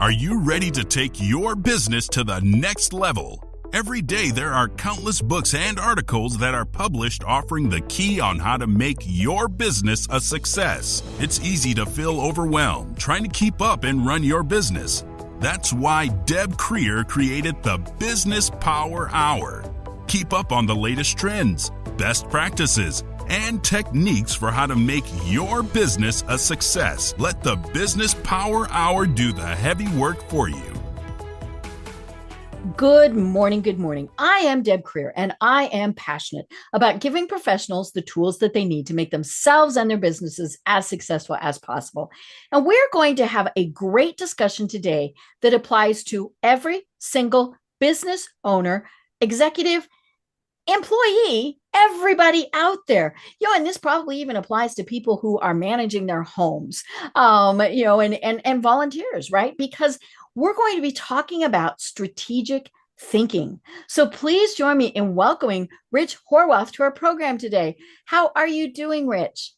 Are you ready to take your business to the next level? Every day, there are countless books and articles that are published offering the key on how to make your business a success. It's easy to feel overwhelmed trying to keep up and run your business. That's why Deb Creer created the Business Power Hour. Keep up on the latest trends, best practices, and techniques for how to make your business a success. Let the Business Power Hour do the heavy work for you. Good morning. Good morning. I am Deb Creer, and I am passionate about giving professionals the tools that they need to make themselves and their businesses as successful as possible. And we're going to have a great discussion today that applies to every single business owner, executive, employee, everybody out there, and this probably even applies to people who are managing their homes, and volunteers, right? Because we're going to be talking about strategic thinking. So please join me in welcoming Rich Horwath to our program today. How are you doing, Rich?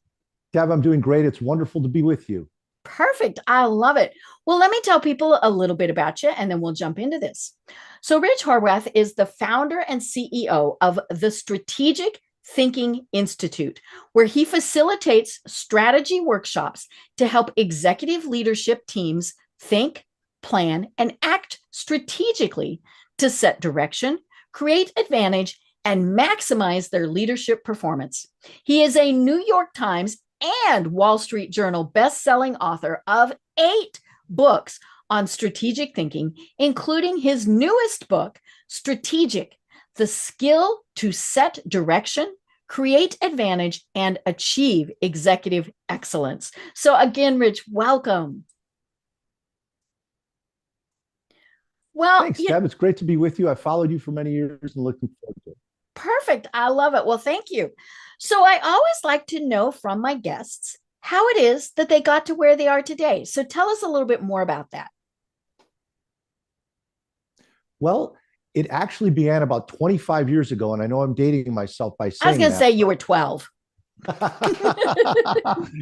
Deb, I'm doing great. It's wonderful to be with you. Perfect. I love it. Well, let me tell people a little bit about you, and then we'll jump into this. So Rich Horwath is the founder and CEO of the Strategic Thinking Institute, where he facilitates strategy workshops to help executive leadership teams think, plan, and act strategically to set direction, create advantage, and maximize their leadership performance. He is a New York Times and Wall Street Journal best-selling author of 8 books on strategic thinking, including his newest book, Strategic: The Skill to Set Direction, Create Advantage, and Achieve Executive Excellence. So again, Rich, welcome. Well, thanks, Deb. It's great to be with you. I followed you for many years and looking forward to it. Perfect. I love it. Well, thank you. So I always like to know from my guests how it is that they got to where they are today. So tell us a little bit more about that. Well, it actually began about 25 years ago, and I know I'm dating myself by saying I was going to say you were 12.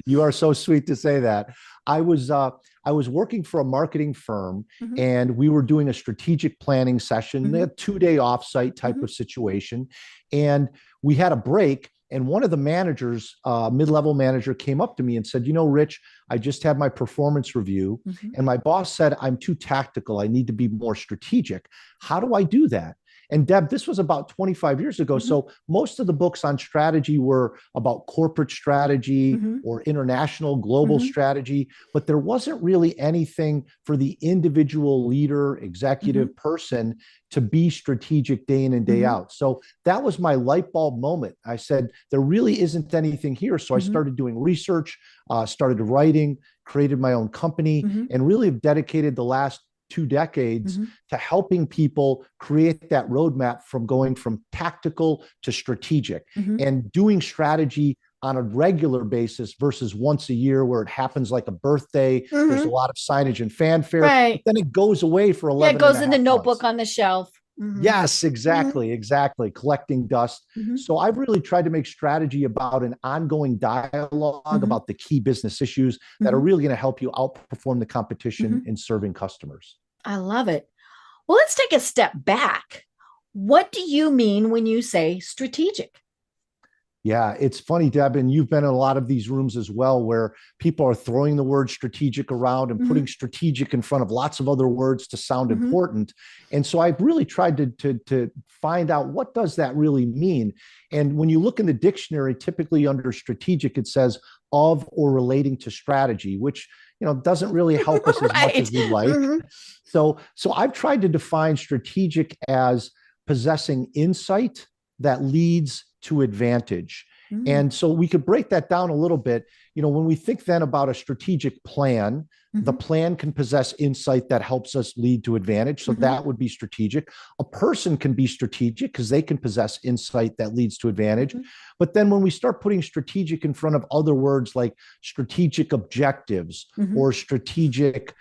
You are so sweet to say that. I was working for a marketing firm, and we were doing a strategic planning session, a 2-day offsite type of situation. And we had a break, and one of the managers, mid-level manager, came up to me and said, Rich, I just had my performance review, and my boss said, I'm too tactical. I need to be more strategic. How do I do that? And Deb, this was about 25 years ago. So most of the books on strategy were about corporate strategy or international global strategy, but there wasn't really anything for the individual leader, executive person to be strategic day in and day out. So that was my light bulb moment. I said, there really isn't anything here. So I started doing research, started writing, created my own company, and really have dedicated the last 2 decades to helping people create that roadmap from going from tactical to strategic and doing strategy on a regular basis versus once a year where it happens like a birthday. There's a lot of signage and fanfare. Right. Then it goes away for 11 it goes in the notebook months. on the shelf. Yes, exactly. Collecting dust. So I've really tried to make strategy about an ongoing dialogue about the key business issues that are really going to help you outperform the competition in serving customers. I love it. Well, let's take a step back. What do you mean when you say strategic? Yeah, it's funny, Deb, and you've been in a lot of these rooms as well, where people are throwing the word strategic around and putting strategic in front of lots of other words to sound important. And so I've really tried to find out, what does that really mean? And when you look in the dictionary, typically under strategic, it says of or relating to strategy, which doesn't really help us as much as we'd like. So I've tried to define strategic as possessing insight that leads to advantage. And so we could break that down a little bit. When we think then about a strategic plan, the plan can possess insight that helps us lead to advantage. So that would be strategic. A person can be strategic because they can possess insight that leads to advantage. But then when we start putting strategic in front of other words like strategic objectives or strategic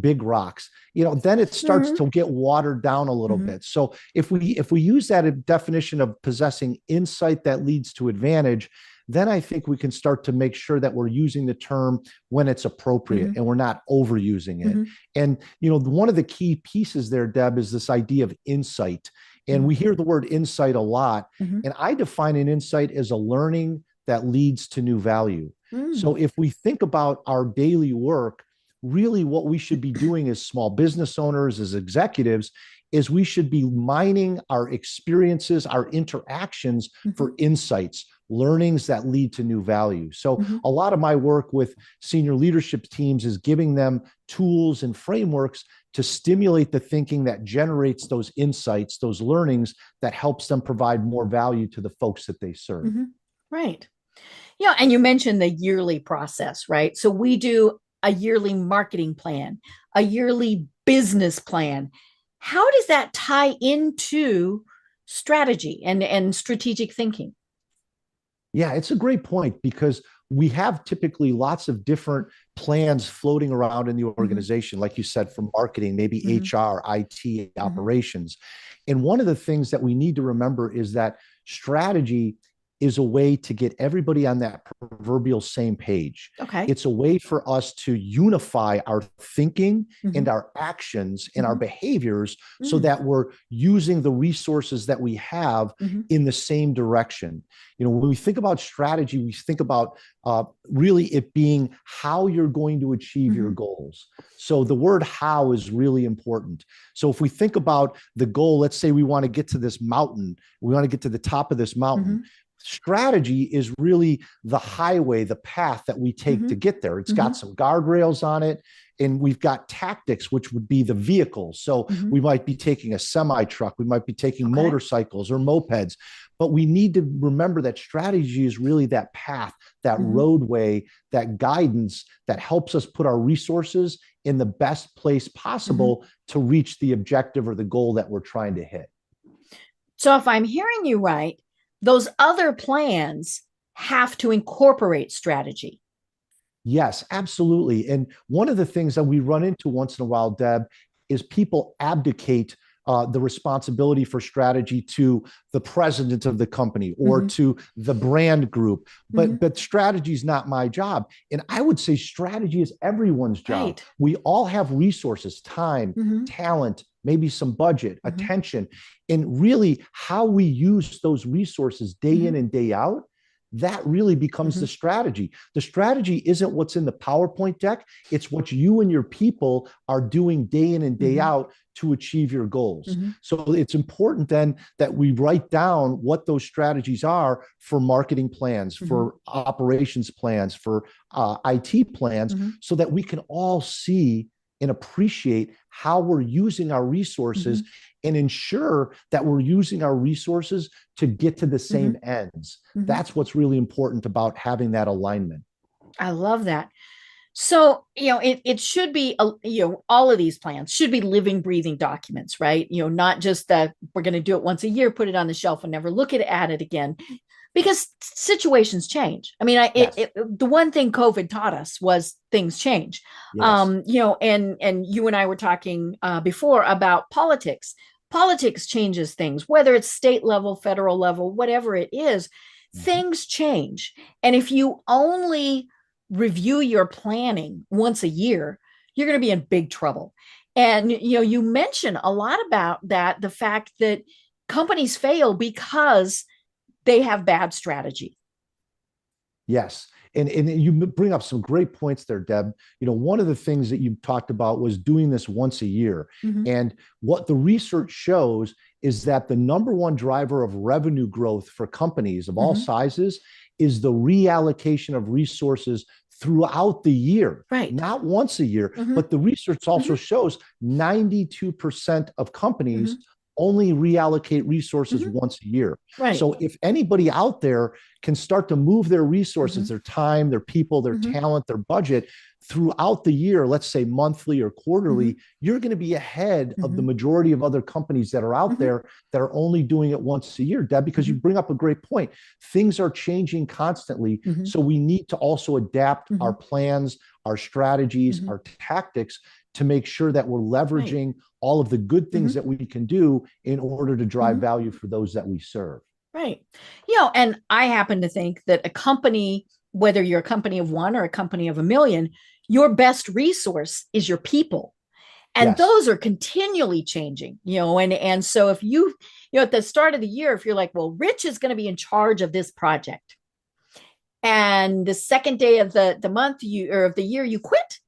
big rocks, then it starts to get watered down a little bit. So if we use that definition of possessing insight that leads to advantage, then I think we can start to make sure that we're using the term when it's appropriate and we're not overusing it. And, one of the key pieces there, Deb, is this idea of insight. And we hear the word insight a lot. And I define an insight as a learning that leads to new value. So if we think about our daily work, really what we should be doing as small business owners, as executives, is we should be mining our experiences, our interactions for insights, learnings that lead to new value. So a lot of my work with senior leadership teams is giving them tools and frameworks to stimulate the thinking that generates those insights, those learnings that helps them provide more value to the folks that they serve. Right. Yeah. And you mentioned the yearly process, right? So we do a yearly marketing plan, a yearly business plan. How does that tie into strategy and strategic thinking? Yeah, it's a great point, because we have typically lots of different plans floating around in the organization, like you said, from marketing, maybe HR, IT, operations. And one of the things that we need to remember is that strategy is a way to get everybody on that proverbial same page. Okay. It's a way for us to unify our thinking and our actions and our behaviors so that we're using the resources that we have in the same direction. When we think about strategy, we think about really it being how you're going to achieve your goals. So the word how is really important. So if we think about the goal, let's say we want to get to this mountain, we want to get to the top of this mountain. Strategy is really the highway, the path that we take to get there. It's got some guardrails on it, and we've got tactics, which would be the vehicles. So we might be taking a semi truck, we might be taking motorcycles or mopeds, but we need to remember that strategy is really that path, that roadway, that guidance that helps us put our resources in the best place possible to reach the objective or the goal that we're trying to hit. So if I'm hearing you right, those other plans have to incorporate strategy. Yes, absolutely. And one of the things that we run into once in a while, Deb, is people abdicate the responsibility for strategy to the president of the company or to the brand group. But strategy is not my job. And I would say strategy is everyone's job. Right. We all have resources, time, talent, maybe some budget, attention, and really how we use those resources day in and day out. That really becomes the strategy. The strategy isn't what's in the PowerPoint deck. It's what you and your people are doing day in and day out to achieve your goals. So it's important then that we write down what those strategies are for marketing plans, for operations plans, for IT plans, so that we can all see and appreciate how we're using our resources and ensure that we're using our resources to get to the same ends. That's what's really important about having that alignment. I love that. So, it should be, all of these plans should be living, breathing documents, right? Not just that we're going to do it once a year, put it on the shelf and never look at it again, because situations change. I mean, the one thing COVID taught us was things change. And you and I were talking before about politics. Politics changes things, whether it's state level, federal level, whatever it is, things change. And if you only review your planning once a year, you're going to be in big trouble. And, you mentioned a lot about that, the fact that companies fail because they have bad strategy. Yes. And you bring up some great points there, Deb. One of the things that you talked about was doing this once a year. And what the research shows is that the number one driver of revenue growth for companies of all sizes is the reallocation of resources throughout the year, right? Not once a year, but the research also shows 92% of companies only reallocate resources once a year. Right. So if anybody out there can start to move their resources, their time, their people, their talent, their budget throughout the year, let's say monthly or quarterly, you're going to be ahead of the majority of other companies that are out there that are only doing it once a year, Deb, because you bring up a great point. Things are changing constantly. So we need to also adapt our plans, our strategies, our tactics to make sure that we're leveraging all of the good things that we can do in order to drive value for those that we serve. Right. And I happen to think that a company, whether you're a company of one or a company of a million, your best resource is your people. And Yes. those are continually changing, and so if at the start of the year, if you're like, well, Rich is going to be in charge of this project, and the second day of the month or of the year you quit,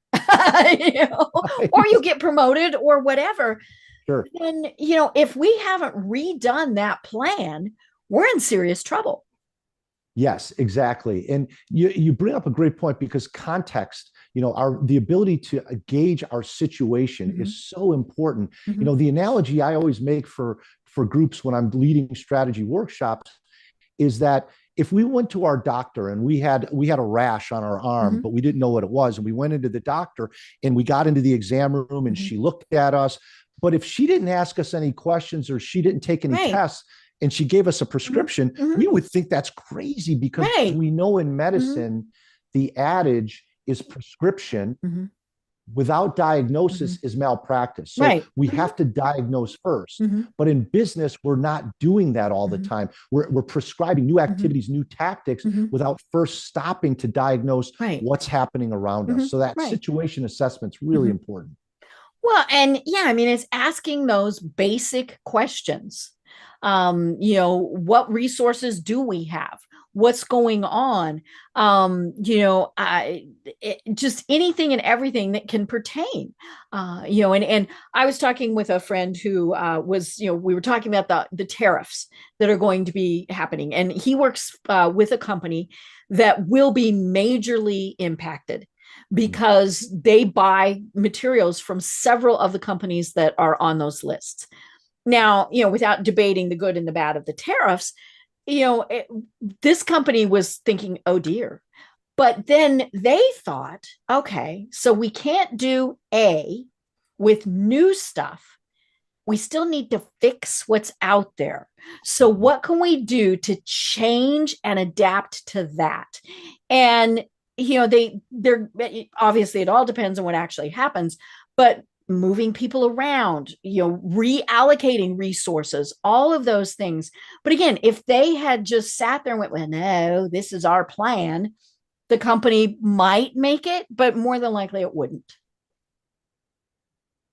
or you get promoted or whatever, Sure. then if we haven't redone that plan, we're in serious trouble. Yes, exactly. And you bring up a great point, because context, the ability to gauge our situation Mm-hmm. is so important. Mm-hmm. The analogy I always make for groups when I'm leading strategy workshops is that if we went to our doctor and we had a rash on our arm, Mm-hmm. but we didn't know what it was, and we went into the doctor and we got into the exam room and Mm-hmm. she looked at us, but if she didn't ask us any questions or she didn't take any Right. tests and she gave us a Mm-hmm. prescription, Mm-hmm. we would think that's crazy, because Right. we know in Mm-hmm. medicine, the adage is prescription Mm-hmm. without Mm-hmm. diagnosis is malpractice. So Right. we Mm-hmm. have to diagnose first. Mm-hmm. But in business, we're not doing that all the Mm-hmm. time. We're prescribing new Mm-hmm. activities, new tactics Mm-hmm. without first stopping to diagnose Right. what's happening around Mm-hmm. us. So that Right. situation assessment's really Mm-hmm. important. Well, and yeah, I mean, it's asking those basic questions. What resources do we have? What's going on? Just anything and everything that can pertain. And I was talking with a friend who we were talking about the tariffs that are going to be happening, and he works with a company that will be majorly impacted because they buy materials from several of the companies that are on those lists. Now, without debating the good and the bad of the tariffs, this company was thinking, oh dear. But then they thought, okay, so we can't do A with new stuff. We still need to fix what's out there. So, what can we do to change and adapt to that? And they're obviously, it all depends on what actually happens, but moving people around, reallocating resources, all of those things. But again, if they had just sat there and went, well, no, this is our plan, the company might make it, but more than likely it wouldn't.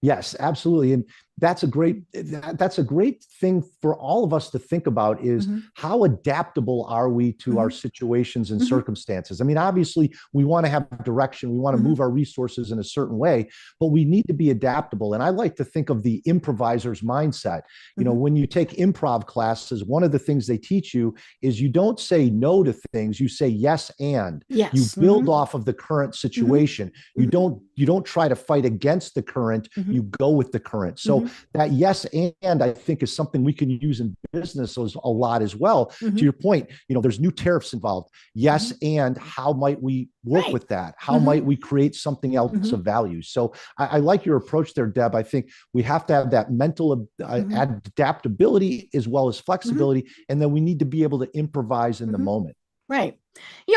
Yes, absolutely. And that's a great thing for all of us to think about, is Mm-hmm. how adaptable are we to Mm-hmm. our situations and Mm-hmm. circumstances? I mean, obviously we want to have direction, we want to Mm-hmm. move our resources in a certain way, but we need to be adaptable. And I like to think of the improviser's mindset. Mm-hmm. When you take improv classes, one of the things they teach you is you don't say no to things, you say yes and. Yes. You build Mm-hmm. off of the current situation. Mm-hmm. You don't try to fight against the current, Mm-hmm. you go with the current. So Mm-hmm. that yes and, I think, is something we can use in business a lot as well. Mm-hmm. To your point, there's new tariffs involved. Yes, Mm-hmm. and how might we work Right. with that? How Mm-hmm. might we create something else Mm-hmm. of value? So I like your approach there, Deb. I think we have to have that mental Mm-hmm. adaptability as well as flexibility, Mm-hmm. and then we need to be able to improvise in the Mm-hmm. moment. Right.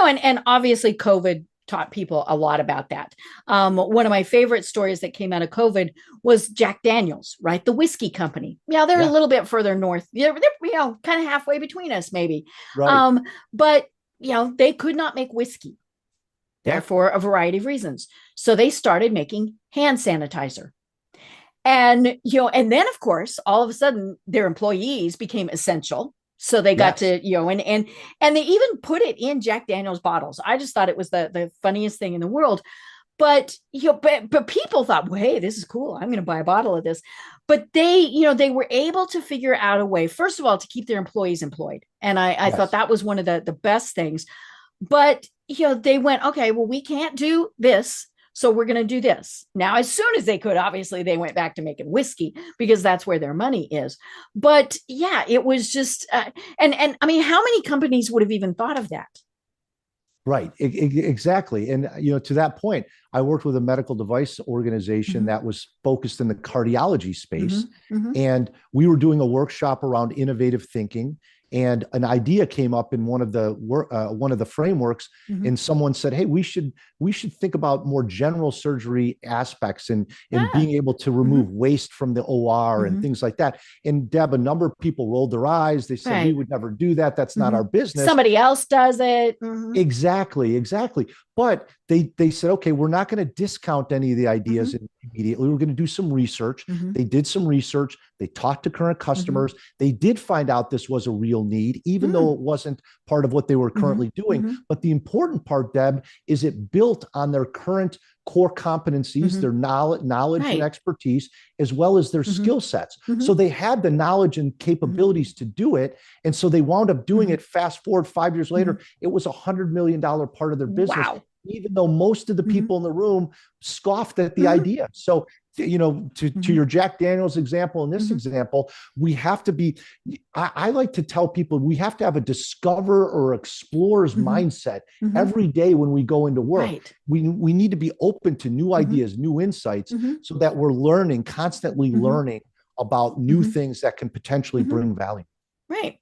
And obviously COVID taught people a lot about that. One of my favorite stories that came out of COVID was Jack Daniels, right? The whiskey company. Yeah, they're a little bit further north. They're kind of halfway between us, maybe. Right. But they could not make whiskey there for a variety of reasons. So they started making hand sanitizer. And and then of course, all of a sudden their employees became essential. So they got to, and they even put it in Jack Daniels bottles. I just thought it was the funniest thing in the world. But but people thought, well, hey, this is cool. I'm going to buy a bottle of this. But they were able to figure out a way, first of all, to keep their employees employed. And I thought that was one of the best things. But they went, okay, well, we can't do this, so we're going to do this. Now, as soon as they could, obviously, they went back to making whiskey because that's where their money is. But yeah, it was just, and I mean, how many companies would have even thought of that? Right, exactly. And to that point, I worked with a medical device organization that was focused in the cardiology space, and we were doing a workshop around innovative thinking. and an idea came up in one of the frameworks, and someone said, "Hey, we should think about more general surgery aspects and being able to remove waste from the OR and things like that." And Deb, a number of people rolled their eyes. They said, "We would never do that. That's not our business. Somebody else does it." Exactly. But they said, "Okay, we're not going to discount any of the ideas immediately. We're going to do some research." They did some research. They talked to current customers. They did find out this was a real need, even though it wasn't part of what they were currently doing. But the important part, Deb, is it built on their current core competencies, their knowledge and expertise, as well as their skill sets. So they had the knowledge and capabilities to do it. And so they wound up doing it. Fast forward 5 years later, it was $100 million part of their business. Wow. Even though most of the people in the room scoffed at the idea. So, to your Jack Daniels example and this example, we have to be, I like to tell people, we have to have a discover or explorer's mindset every day when we go into work. Right. We need to be open to new ideas, new insights, so that we're constantly learning about new things that can potentially bring value. Right.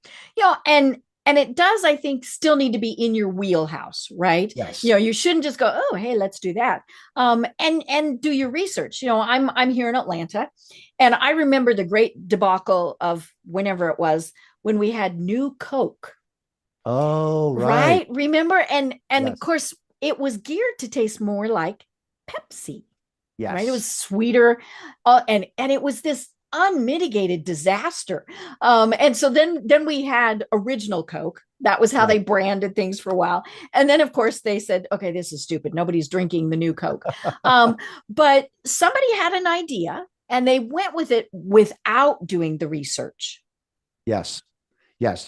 And it does, I think, still need to be in your wheelhouse, right? Yes. You shouldn't just go, "Oh, hey, let's do that." And do your research. I'm here in Atlanta, and I remember the great debacle of whenever it was when we had new Coke. Oh, right. Remember? And of course, it was geared to taste more like Pepsi. Yes. Right. It was sweeter, and it was this unmitigated disaster. And so then we had original Coke. That was how they branded things for a while. And then, of course, they said, "Okay, this is stupid. Nobody's drinking the new Coke." But somebody had an idea and they went with it without doing the research. Yes.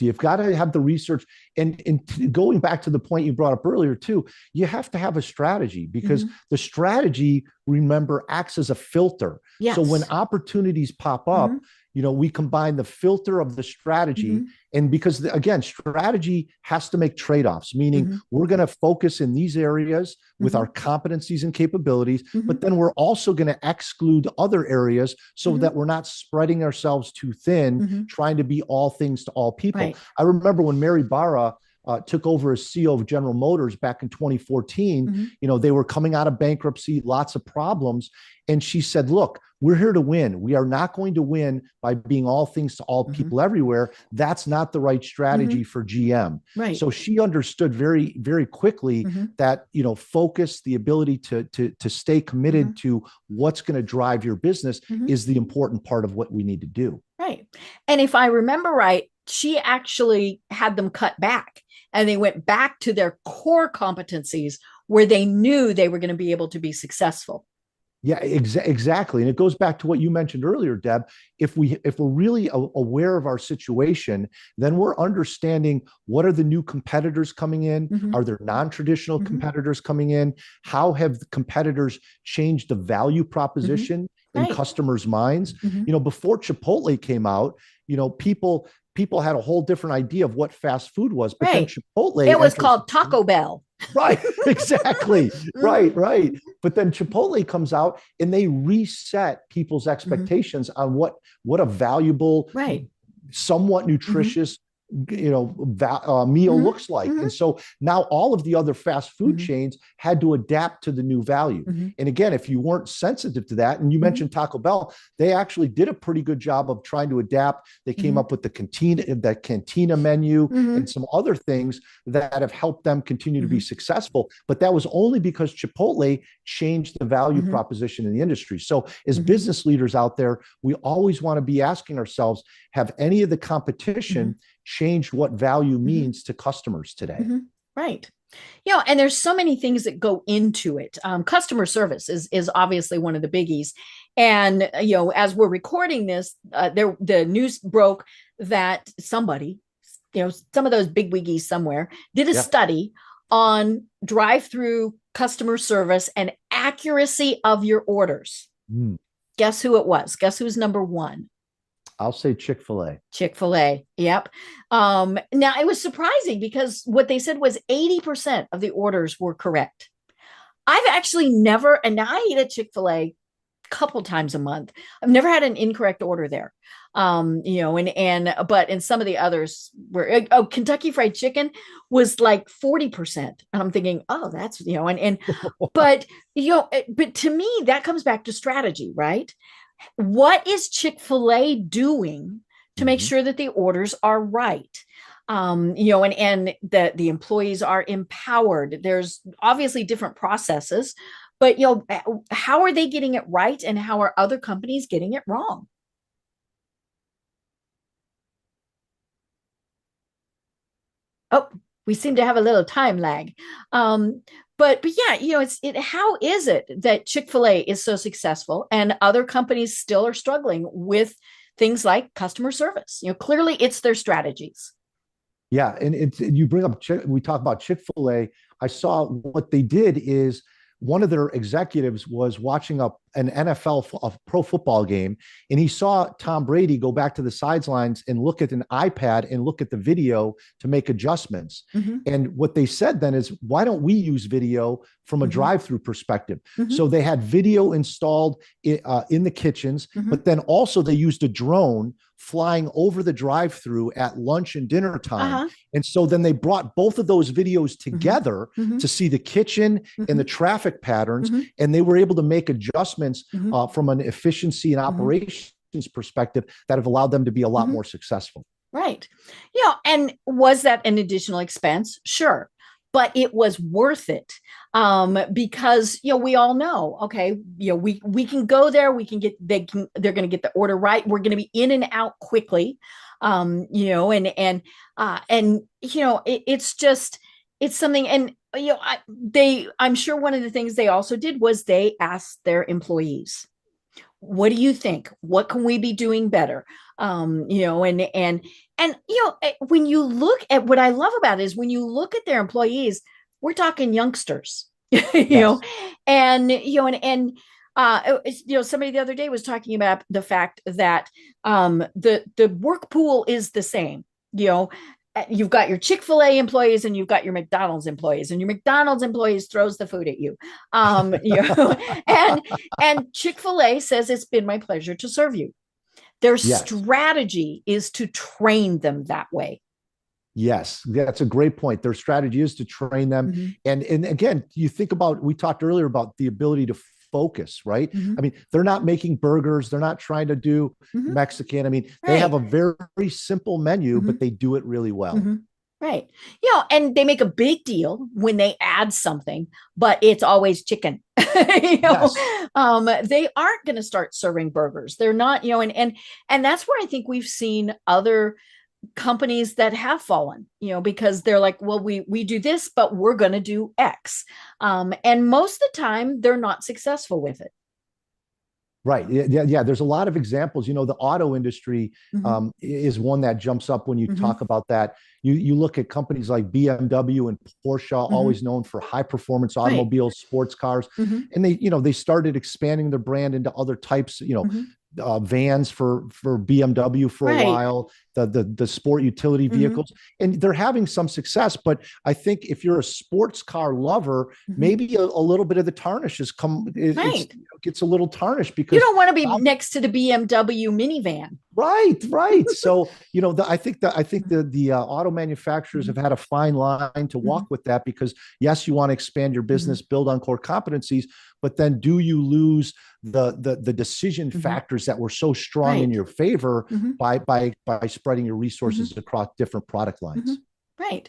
You've got to have the research. And going back to the point you brought up earlier too, you have to have a strategy, because the strategy, remember, acts as a filter. Yes. So when opportunities pop up, we combine the filter of the strategy. And because, again, strategy has to make trade-offs, meaning we're going to focus in these areas with our competencies and capabilities, but then we're also going to exclude other areas so that we're not spreading ourselves too thin, trying to be all things to all people. Right. I remember when Mary Barra took over as CEO of General Motors back in 2014, they were coming out of bankruptcy, lots of problems. And she said, "Look, we're here to win. We are not going to win by being all things to all people everywhere. That's not the right strategy for GM." Right. So she understood very, very quickly that, focus, the ability to stay committed to what's going to drive your business is the important part of what we need to do. Right. And if I remember right, she actually had them cut back and they went back to their core competencies where they knew they were going to be able to be successful. Yeah, exactly. And it goes back to what you mentioned earlier, Deb. If we're really aware of our situation, then we're understanding what are the new competitors coming in? Are there non-traditional competitors coming in? How have the competitors changed the value proposition in customers' minds? Before Chipotle came out, people had a whole different idea of what fast food was, but then Chipotle, it was called Taco Bell. Right, exactly. Right. But then Chipotle comes out and they reset people's expectations on what a valuable, somewhat nutritious, meal looks like. And so now all of the other fast food chains had to adapt to the new value. And again, if you weren't sensitive to that, and you mentioned Taco Bell, they actually did a pretty good job of trying to adapt. They came up with the cantina menu and some other things that have helped them continue to be successful. But that was only because Chipotle changed the value proposition in the industry. So as business leaders out there, we always want to be asking ourselves, have any of the competition changed what value means to customers today? Right. And there's so many things that go into it. Customer service is obviously one of the biggies. And, as we're recording this, the news broke that somebody, some of those big wiggies somewhere did a study on drive-through customer service and accuracy of your orders. Guess who it was? Guess who's number one? I'll say Chick-fil-A. Chick-fil-A. Yep. Now it was surprising because what they said was 80% of the orders were correct. I've actually never, and now I eat at Chick-fil-A a couple times a month. I've never had an incorrect order there. But in some of the others were, oh, Kentucky Fried Chicken was like 40%. And I'm thinking, oh, that's, but, but to me, that comes back to strategy, right? What is Chick-fil-A doing to make Mhm. sure that the orders are right? And that the employees are empowered. There's obviously different processes, but how are they getting it right, and how are other companies getting it wrong? Oh, we seem to have a little time lag. Um, but yeah, how is it that Chick-fil-A is so successful and other companies still are struggling with things like customer service? Clearly it's their strategies. Yeah, and you bring up we talk about Chick-fil-A. I saw what they did is one of their executives was watching an NFL a pro football game, and he saw Tom Brady go back to the sidelines and look at an iPad and look at the video to make adjustments. Mhm. And what they said then is, why don't we use video from a Mhm. drive-through perspective? Mhm. So they had video installed in the kitchens, Mhm. but then also they used a drone flying over the drive-through at lunch and dinner time. Uh-huh. And so then they brought both of those videos Mhm. together Mhm. to see the kitchen and the Mhm. traffic patterns, Mhm. and they were able to make adjustments Mhm. from an efficiency and Mhm. operations perspective that have allowed them to be a lot Mhm. more successful. Right. And was that an additional expense? Sure. But it was worth it, because we all know, okay, we can go there, they're going to get the order right, we're going to be in and out quickly, it's just, it's something. And I'm sure one of the things they also did was they asked their employees, what do you think? What can we be doing better? When you look at, what I love about it is when you look at their employees, we're talking youngsters, you know, Yes. somebody the other day was talking about the fact that the work pool is the same. you know you've got your Chick-fil-A employees and you've got your McDonald's employees, and your McDonald's employees throws the food at you. And Chick-fil-A says, it's been my pleasure to serve you. Their Yes. strategy is to train them that way. Yes, that's a great point. Their strategy is to train them. Mm-hmm. And again, you think about, we talked earlier about the ability to focus, right? Mm-hmm. I mean, they're not making burgers, they're not trying to do Mm-hmm. Mexican. I mean, they have Right. a very simple menu, Mm-hmm. but they do it really well. Mm-hmm. Right. And they make a big deal when they add something, but it's always chicken. Yes. They aren't going to start serving burgers. They're not, and that's where I think we've seen other companies that have fallen, because they're like, well, we do this, but we're going to do X. And most of the time they're not successful with it. Right. Yeah, yeah, yeah. There's a lot of examples. The auto industry Mm-hmm. is one that jumps up when you Mm-hmm. talk about that. You look at companies like BMW and Porsche, Mm-hmm. always known for high performance Right. automobiles, sports cars, Mm-hmm. and they started expanding their brand into other types. Mm-hmm. Vans for BMW for a Right. while, the sport utility Mm-hmm. vehicles, and they're having some success. But I think if you're a sports car lover, Mm-hmm. maybe a little bit of the tarnish has come. It's Right. gets a little tarnished You because don't want to be next to the BMW minivan. right, right. So I think Mm-hmm. the auto manufacturers Mm-hmm. have had a fine line to Mm-hmm. walk with that, because yes, you want to expand your Mm-hmm. business, build on core competencies, but then do you lose the decision Mm-hmm. factors that were so strong in Right. your favor Mm-hmm. by spreading your Mm-hmm. resources across different product Mm-hmm. lines? Right.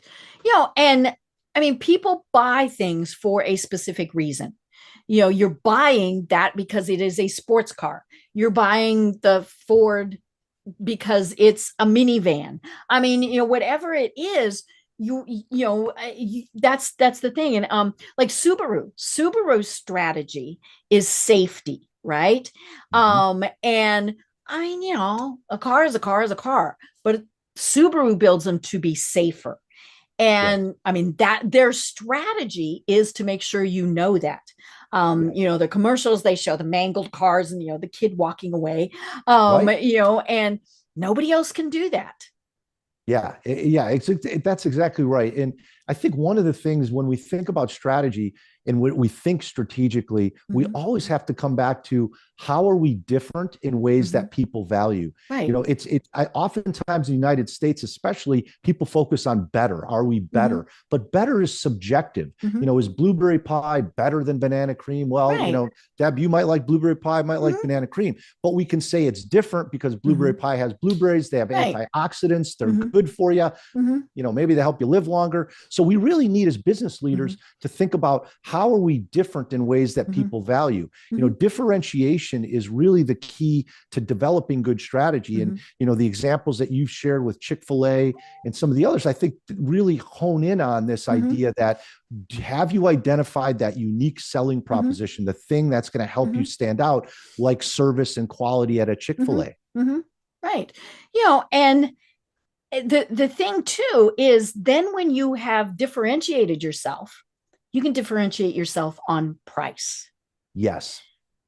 And I mean, people buy things for a specific reason. You're buying that because it is a sports car. You're buying the Ford because it's a minivan. I mean, whatever it is, that's the thing. And like Subaru's strategy is safety, right? Mhm. And I mean, a car is a car is a car, but Subaru builds them to be safer. Yes, And I mean, that their strategy is to make sure that. yes, The commercials, they show the mangled cars and the kid walking away. right. And nobody else can do that. Yeah, yeah, that's exactly right. And I think one of the things when we think about strategy, and we think strategically, we always have to come back to how are we different in ways that people value. Right. You know, I oftentimes in the United States, especially, people focus on better. Are we better? But better is subjective. You know, is blueberry pie better than banana cream? Well, you know, Deb, you might like blueberry pie, I might like banana cream, but we can say it's different because blueberry pie has blueberries, they have antioxidants, they're good for you. You know, maybe they help you live longer. So we really need, as business leaders, to think about how are we different in ways that people value. You know, differentiation is really the key to developing good strategy. And, you know, the examples that you've shared with Chick-fil-A and some of the others, I think really hone in on this idea that, have you identified that unique selling proposition, the thing that's going to help you stand out, like service and quality at a Chick-fil-A? Right. You know, and the thing too is then when you have differentiated yourself, you can differentiate yourself on price. Yes.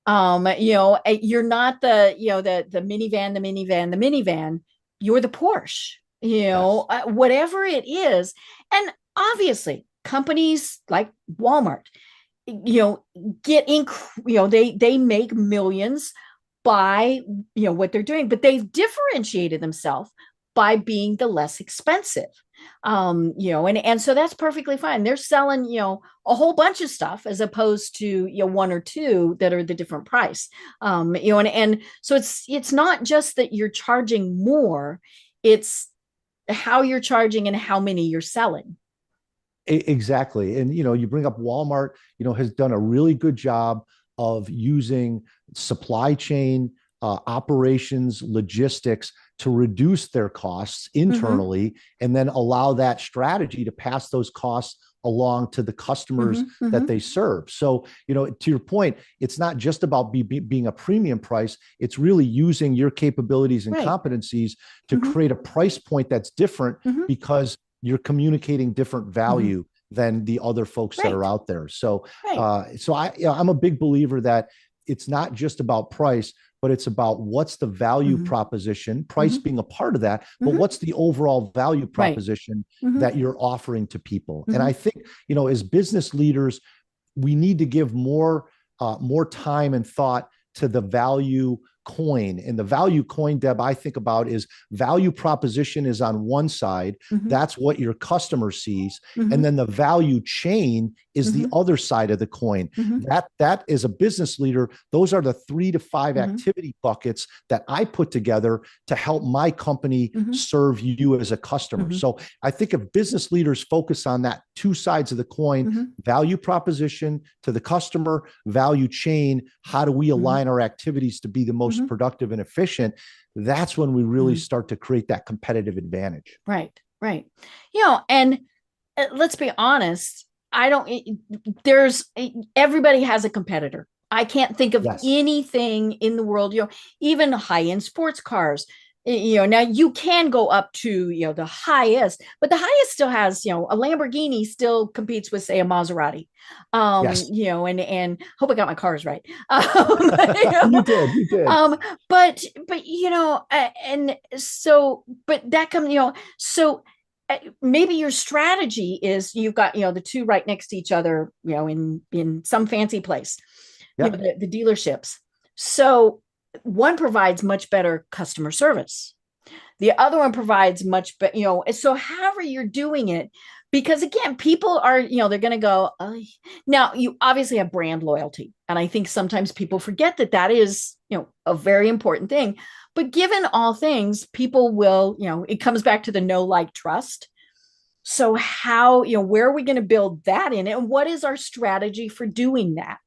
You know, you're not the, you know, the minivan, you're the Porsche, you know, whatever it is. And obviously companies like Walmart, you know, they make millions by, you know, what they're doing, but they've differentiated themselves by being the less expensive. You know, and so that's perfectly fine. They're selling, you know, a whole bunch of stuff as opposed to, you know, one or two that are the different price. You know, and so it's not just that you're charging more, it's how you're charging and how many you're selling. Exactly. And, you know, you bring up Walmart, you know, has done a really good job of using supply chain, operations, logistics to reduce their costs internally, and then allow that strategy to pass those costs along to the customers that they serve. So, you know, to your point, it's not just about being a premium price. It's really using your capabilities and competencies to create a price point that's different because you're communicating different value than the other folks that are out there. So, I'm a big believer that it's not just about price, but it's about what's the value proposition, price being a part of that, but what's the overall value proposition that you're offering to people. And I think, you know, as business leaders, we need to give more time and thought to the value coin. And the value coin, Deb, I think about is value proposition is on one side. That's what your customer sees. And then the value chain is the other side of the coin. That is a business leader. Those are the 3 to 5 activity buckets that I put together to help my company serve you as a customer. So I think if business leaders focus on that two sides of the coin, value proposition to the customer, value chain, how do we align our activities to be the most productive and efficient? That's when we really start to create that competitive advantage. Right. You know, and let's be honest, everybody has a competitor. I can't think of anything in the world, you know, even high-end sports cars, you know, now you can go up to, you know, the highest, but the highest still has, you know, a Lamborghini still competes with, say, a Maserati. You know, and hope I got my cars right. You did. But you know, and so, but that comes, you know, so maybe your strategy is you've got, you know, the two right next to each other, you know, in some fancy place, you know, the dealerships. So one provides much better customer service. The other one provides much better, you know, so however you're doing it, because again, people are, you know, they're going to go, now you obviously have brand loyalty. And I think sometimes people forget that is, you know, a very important thing. But given all things, people will, you know, it comes back to the know, like, trust. So how, you know, where are we going to build that in? And what is our strategy for doing that?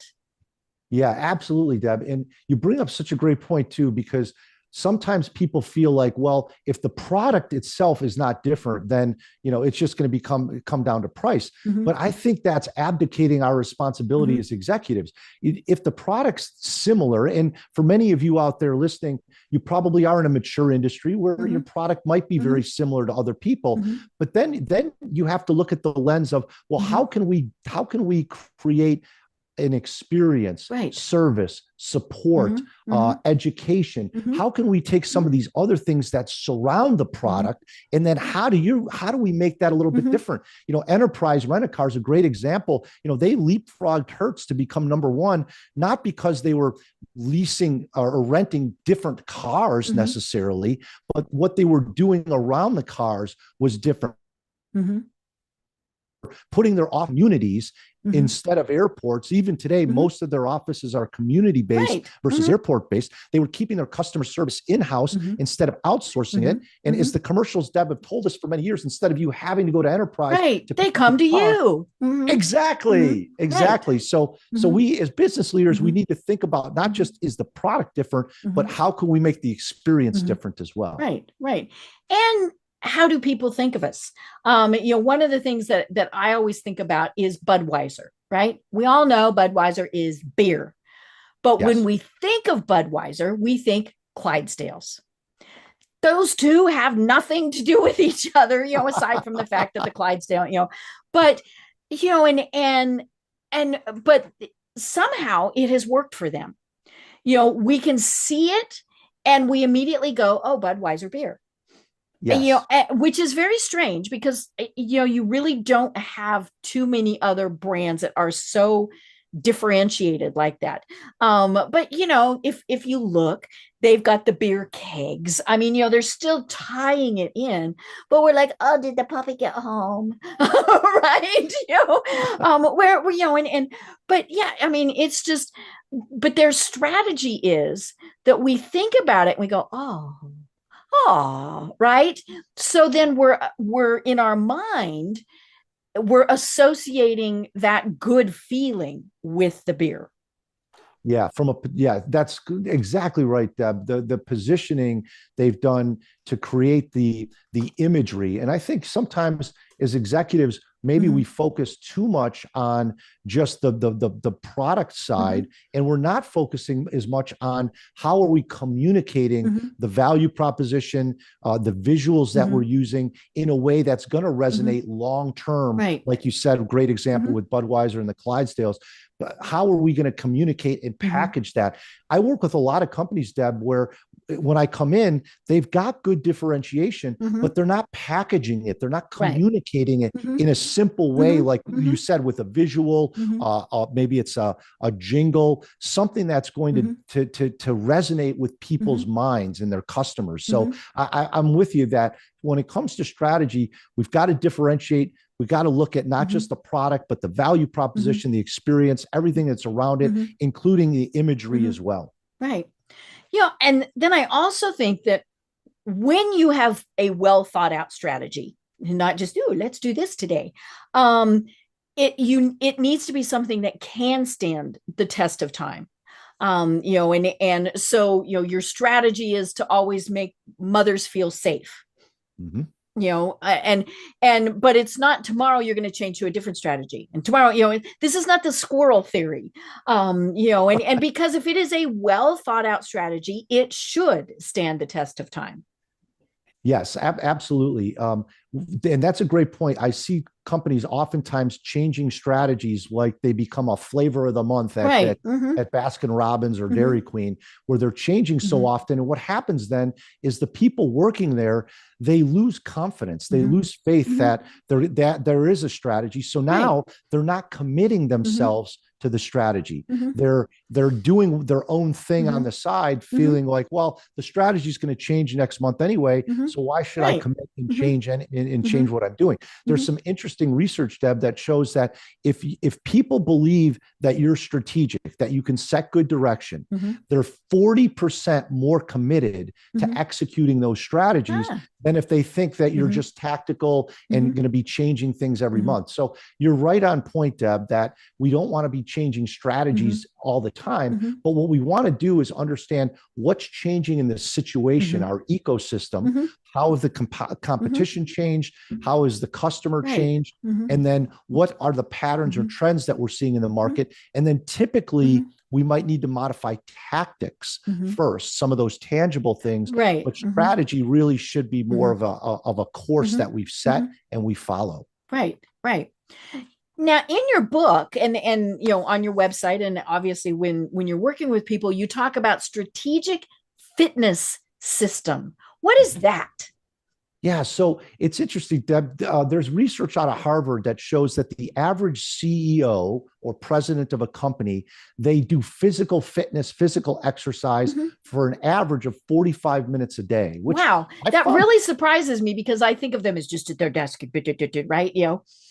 Yeah, absolutely, Deb. And you bring up such a great point too, because sometimes people feel like, well, if the product itself is not different, then, you know, it's just going to come down to price. But I think that's abdicating our responsibility as executives. If the product's similar, and for many of you out there listening, you probably are in a mature industry where your product might be very similar to other people, but then you have to look at the lens of, well, how can we create an experience, Right. service, support, education. How can we take some of these other things that surround the product, and then how do we make that a little bit different? Enterprise Rent-A-Car is a great example. They leapfrogged Hertz to become number one, not because they were leasing or renting different cars necessarily, but what they were doing around the cars was different. Putting their off communities instead of airports. Even today, most of their offices are community-based versus airport-based. They were keeping their customer service in-house instead of outsourcing it. And as the commercials, Deb, have told us for many years, instead of you having to go to Enterprise, they come to you. Exactly. So we as business leaders, we need to think about not just is the product different, but how can we make the experience different as well? Right. And how do people think of us? One of the things that I always think about is Budweiser, right? We all know Budweiser is beer. But when we think of Budweiser, we think Clydesdales. Those two have nothing to do with each other, aside from the fact that the Clydesdale, but somehow it has worked for them. We can see it and we immediately go, oh, Budweiser beer. Yes. Which is very strange because, you really don't have too many other brands that are so differentiated like that. But, if you look, they've got the beer kegs. I mean, they're still tying it in, but we're like, oh, did the puppy get home? Right. But yeah, I mean, it's just, but their strategy is that we think about it and we go, right. So then we're in our mind, we're associating that good feeling with the beer. Yeah, that's exactly right, Deb. The positioning they've done to create the imagery, and I think sometimes as executives, maybe we focus too much on just the product side, and we're not focusing as much on how are we communicating the value proposition, the visuals that we're using in a way that's going to resonate long term. Right. Like you said, a great example with Budweiser and the Clydesdales. But how are we going to communicate and package that? I work with a lot of companies, Deb, where when I come in, they've got good differentiation, but they're not packaging it. They're not communicating it in a simple way, like you said, with a visual, maybe it's a jingle, something that's going to resonate with people's minds and their customers. So I'm with you that when it comes to strategy, we've got to differentiate. We've got to look at not just the product, but the value proposition, the experience, everything that's around it, including the imagery as well. Right. And then I also think that when you have a well thought out strategy, not just, let's do this today, it needs to be something that can stand the test of time. And so, your strategy is to always make mothers feel safe. But it's not tomorrow you're going to change to a different strategy. And tomorrow, this is not the squirrel theory. And because if it is a well thought out strategy, it should stand the test of time. Yes, absolutely. And that's a great point. I see companies oftentimes changing strategies, like they become a flavor of the month at Baskin Robbins or Dairy Queen, where they're changing so often. And what happens then is the people working there, they lose confidence. They lose faith that there is a strategy. So now they're not committing themselves to the strategy. They're doing their own thing on the side, feeling like, well, the strategy is going to change next month anyway. So why should I commit and change and change what I'm doing? There's some interesting research, Deb, that shows that if people believe that you're strategic, that you can set good direction, they're 40% more committed to executing those strategies than if they think that you're just tactical and going to be changing things every month. So you're right on point, Deb, that we don't want to be changing strategies all the time, but what we want to do is understand what's changing in the situation, our ecosystem. How has the competition changed? How has the customer changed? And then what are the patterns or trends that we're seeing in the market? And then typically we might need to modify tactics first, some of those tangible things, but strategy really should be more of a course that we've set and we follow. Right. Now, in your book and on your website, and obviously when you're working with people, you talk about strategic fitness system. What is that? Yeah, so it's interesting, Deb. There's research out of Harvard that shows that the average CEO or president of a company, they do physical fitness, physical exercise Mhm. for an average of 45 minutes a day, which Wow, I that found. really surprises me because I think of them as just at their desk, right?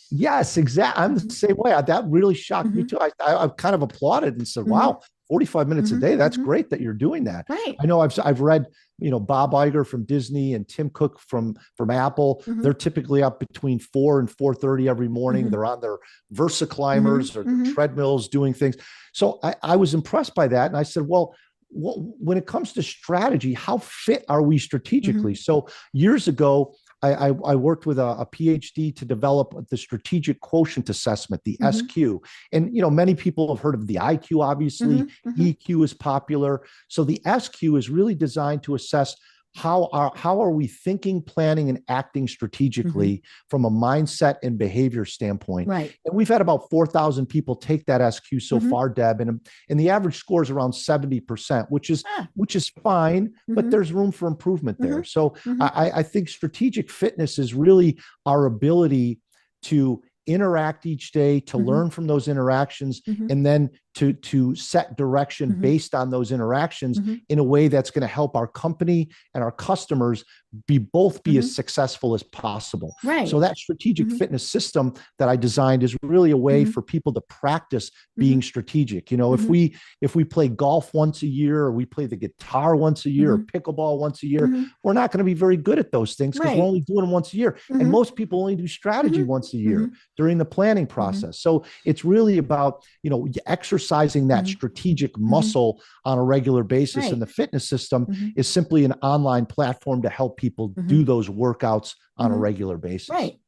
Yes, exactly. I'm the Mhm. same way. That really shocked me Mhm. too. I kind of applauded and said, Mhm. "Wow, 45 minutes a Mhm. day. That's Mhm. great that you're doing that." Right. I know I've read, Bob Iger from Disney and Tim Cook from Apple. Mhm. They're typically up between 4 and 4:30 every morning. Mhm. They're on their Versa Mhm. climbers or their Mhm. treadmills doing things. So I was impressed by that, and I said, "Well, when it comes to strategy, how fit are we strategically?" Mhm. So years ago, I worked with a PhD to develop the strategic quotient assessment, the Mhm. SQ. And many people have heard of the IQ, obviously. Mhm. Mhm. EQ is popular. So the SQ is really designed to assess how are we thinking, planning, and acting Mhm. strategically from a mindset and behavior standpoint. Right. And we've had about 4,000 people take that SQ so Mhm. far, Deb, and the average score is around 70%, Ah. which is fine, but Mhm. there's room for improvement there. Mhm. So Mhm. I think strategic fitness is really our ability to interact each day, to Mhm. learn from those interactions, Mhm. and then to set direction Mhm. based on those interactions Mhm. in a way that's going to help our company and our customers be as Mhm. successful as possible. So Right. that strategic Mhm. fitness system that I designed is really a way Mhm. for people to practice being Mhm. strategic. Mhm. If we play golf once a year, or we play the guitar once a year, or Mhm. pickleball once a year, Mhm. we're not going to be very good at those things because we're Right. only doing them once a year. And Mhm. most people only do strategy Mhm. once a year Mhm. during the planning Mhm. process. So it's really about, exercising that Mhm. strategic Mhm. muscle on a regular basis. And Right. the fitness system Mhm. is simply an online platform to help people do Mhm. those workouts on a Mhm. regular basis. Right.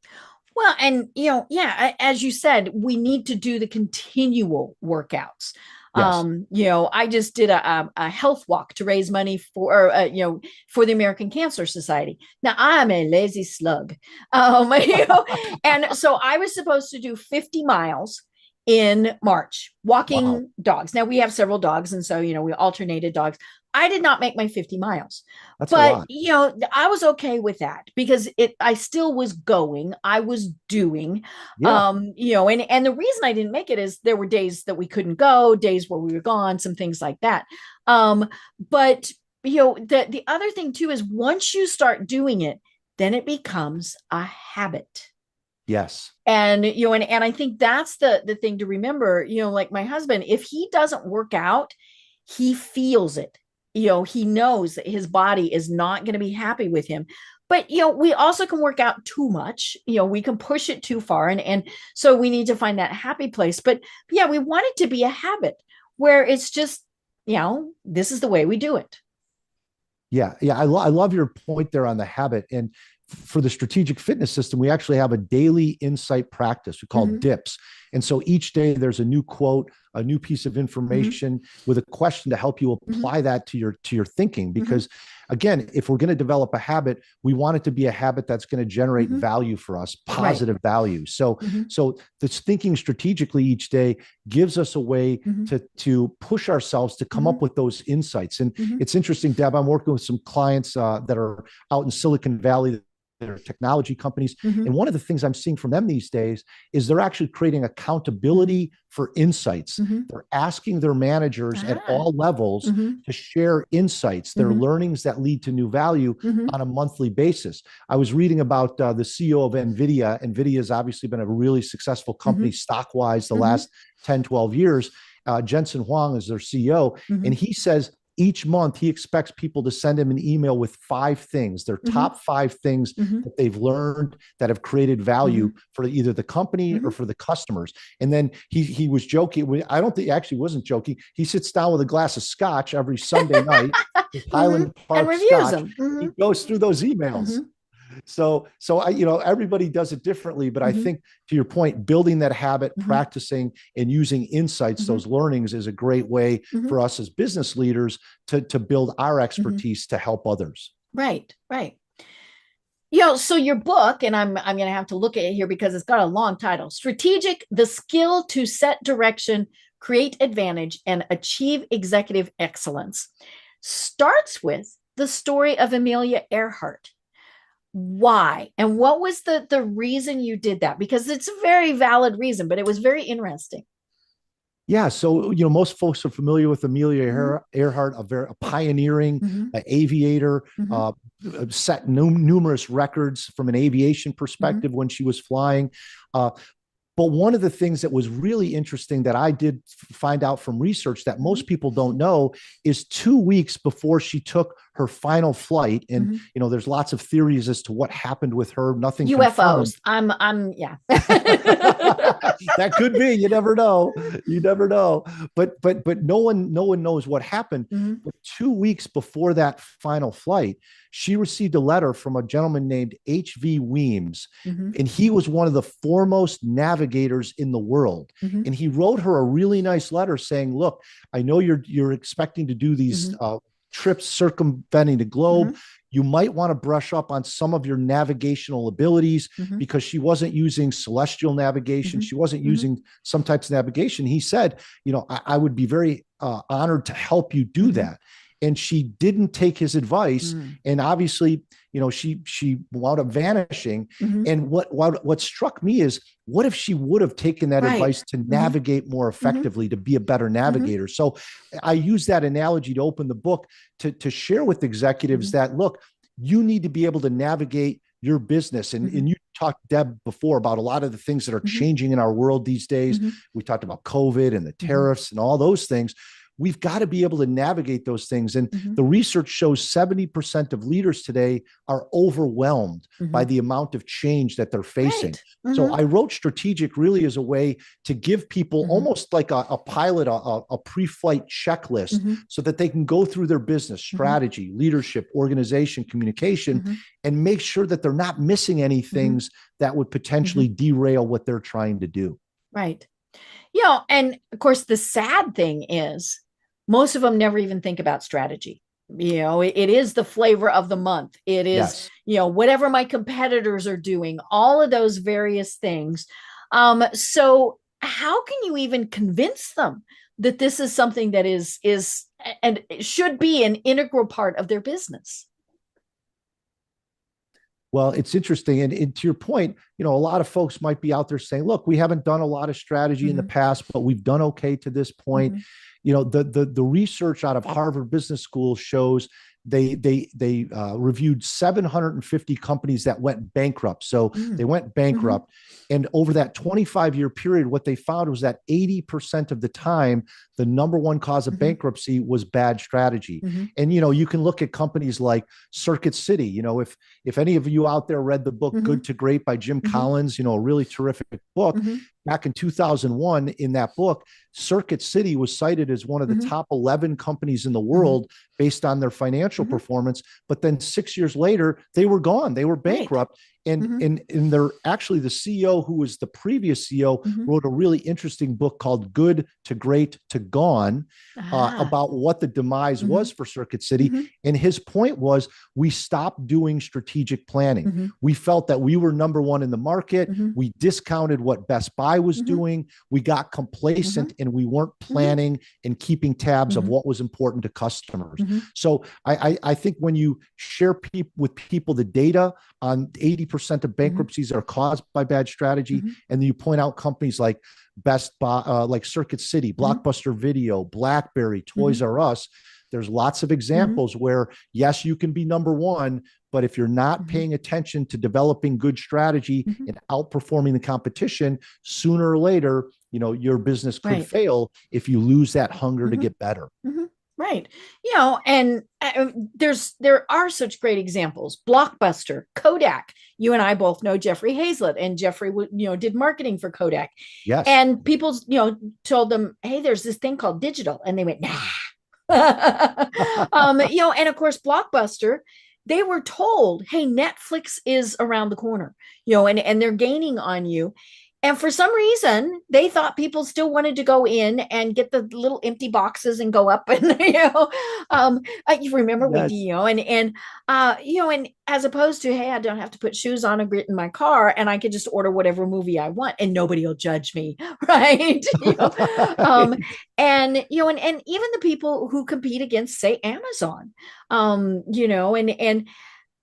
Well, and yeah, as you said, we need to do the continual workouts. Yes. I just did a health walk to raise money for the American Cancer Society. Now I'm a lazy slug, and so I was supposed to do 50 miles in March, Wow. walking dogs. Now we have several dogs, and so we alternated dogs. I did not make my 50 miles. That's a But lot. I was okay with that because I still was going, I was doing, Yeah. and the reason I didn't make it is there were days that we couldn't go, days where we were gone, some things like that. But the other thing too is once you start doing it, then it becomes a habit. Yes. And I think that's the thing to remember, like my husband, if he doesn't work out, he feels it. He knows that his body is not going to be happy with him. But we also can work out too much. We can push it too far, and so we need to find that happy place. But yeah, we want it to be a habit where it's just, this is the way we do it. Yeah, yeah, I love your point there on the habit. And for the strategic fitness system, we actually have a daily insight practice we call Mhm. dips. And so each day there's a new quote, a new piece of Mhm. information with a question to help you Mhm. apply that to your thinking. Mhm. Because again, if we're going to develop a habit, we want it to be a habit that's going to generate Mhm. value for us, Right. positive value. So Mhm. so this thinking strategically each day gives us a way Mhm. to push ourselves to come Mhm. up with those insights. And Mhm. it's interesting, Deb. I'm working with some clients that are out in Silicon Valley. They're technology companies. Mhm. And one of the things I'm seeing from them these days is they're actually creating Mhm. accountability for insights. Mhm. They're asking their managers at Ah. all levels Mhm. to share insights, their Mhm. learnings that lead to new value Mhm. on a monthly basis. I was reading about the CEO of NVIDIA. NVIDIA has obviously been a really successful company Mhm. stock wise the Mhm. last 10, 12 years. Jensen Huang is their CEO. And Mhm. he says each month he expects people to send him an email with 5 things, their Mhm. top 5 things Mhm. that they've learned that have created value Mhm. for either the company or Mhm. for the customers. And then he was joking. I don't think he actually wasn't joking. He sits down with a glass of scotch every Sunday night with Mhm. Highland And Park reviews Scotch. them. He Mhm. goes through those emails. Mhm. So everybody does it differently, but I Mhm. think to your point, building that habit, Mhm. practicing and using insights, Mhm. those learnings is a great way Mhm. for us as business leaders to build our Mhm. expertise to help others. Right. Right. So your book, and I'm going to have to look at it here because it's got a long title: Strategic: The Skill to Set Direction, Create Advantage, and Achieve Executive Excellence, starts with the story of Amelia Earhart. Why? And what was the reason you did that? Because it's a very valid reason, but it was very interesting. Yeah, so most folks are familiar with Amelia Mm-hmm. Earhart, a pioneering Mm-hmm. aviator, Mm-hmm. set numerous records from an aviation Mm-hmm. perspective when she was flying. Uh, But one of the things that was really interesting that I did find out from research that Mm-hmm. most people don't know is 2 weeks before she took her final flight. And, Mm-hmm. there's lots of theories as to what happened with her, nothing confirmed. UFOs. Yeah. That could be, you never know. You never know. But no one knows what happened. Mm-hmm. But 2 weeks before that final flight, she received a letter from a gentleman named H.V. Weems, Mm-hmm. and he was one of the foremost navigators in the world. Mm-hmm. And he wrote her a really nice letter saying, "Look, I know you're expecting to do these Mm-hmm. trips circumventing the Mm-hmm. globe. You might want to brush up on some of your navigational abilities," Mm-hmm. because she wasn't using celestial navigation. Mm-hmm. She wasn't Mm-hmm. using some types of navigation. He said, I would be very honored to help you do Mm-hmm. that. And she didn't take his advice. Mm-hmm. And obviously, she wound up vanishing. Mm-hmm. And what struck me is, what if she would have taken that Right. advice to Mm-hmm. navigate more Mm-hmm. effectively, to be a better Mm-hmm. navigator? So I use that analogy to open the book to share with executives Mm-hmm. that, look, you need to be able to navigate your business. And, Mm-hmm. and you talked, Deb, before about a lot of the things that are Mm-hmm. changing in our world these days. Mm-hmm. We talked about COVID and the Mm-hmm. tariffs and all those things. We've got to be able to navigate those things. And Mm-hmm. the research shows 70% of leaders today are overwhelmed by Mm-hmm. the amount of change that they're facing. Right. So Mm-hmm. I wrote Strategic really as a way to give people Mm-hmm. almost like a pilot, a pre-flight checklist, Mm-hmm. so that they can go through their business Mm-hmm. strategy, leadership, organization, communication, Mm-hmm. and make sure that they're not missing any Mm-hmm. things that would potentially Mm-hmm. derail what they're trying to do. Right. And of course, the sad thing is most of them never even think about strategy. It is the flavor of the month. It is, Yes. whatever my competitors are doing, all of those various things. So how can you even convince them that this is something that is and should be an integral part of their business? Well, it's interesting. And to your point, a lot of folks might be out there saying, look, we haven't done a lot of strategy in the Mm-hmm. past, but we've done okay to this point. Mm-hmm. The research out of Harvard Business School shows they reviewed 750 companies that went bankrupt. So they went bankrupt. And over that 25-year period, what they found was that 80% of the time, the number one cause of Mm-hmm. bankruptcy was bad strategy. Mm-hmm. And, you can look at companies like Circuit City. If any of you out there read the book Mm-hmm. Good to Great by Jim Mm-hmm. Collins, a really terrific book. Mm-hmm. Back in 2001, in that book, Circuit City was cited as one of the Mm-hmm. top 11 companies in the world based on their financial Mm-hmm. performance. But then 6 years later, they were gone. They were bankrupt. Right. And Mm-hmm. they're actually, the CEO, who was the previous CEO, Mm-hmm. wrote a really interesting book called Good to Great to Gone, Ah. about what the demise Mm-hmm. was for Circuit City. Mm-hmm. And his point was, we stopped doing strategic planning. Mm-hmm. We felt that we were number one in the market. Mm-hmm. We discounted what Best Buy was Mm-hmm. doing. We got complacent, and we weren't planning and keeping tabs of Mm-hmm. what was important to customers. Mm-hmm. So I think when you share with people the data on 80% of bankruptcies are caused by bad strategy, Mm-hmm. and then you point out companies like Best Buy, like Circuit City, Blockbuster Video, BlackBerry, Toys R Us, there's lots of examples where, yes, you can be number one, but if you're not paying attention to developing good strategy and outperforming the competition, sooner or later, your business could Right. fail if you lose that hunger to get better. Mm-hmm. Right. And there are such great examples. Blockbuster, Kodak. You and I both know Jeffrey Hazlett, and Jeffrey, did marketing for Kodak. Yes. And people, told them, hey, there's this thing called digital. And they went, nah. And of course, Blockbuster, they were told, hey, Netflix is around the corner, and they're gaining on you. And for some reason, they thought people still wanted to go in and get the little empty boxes and go up and you remember we Yes. and as opposed to, hey, I don't have to put shoes on and get in my car and I can just order whatever movie I want and nobody will judge me, right? And even the people who compete against, say, Amazon, and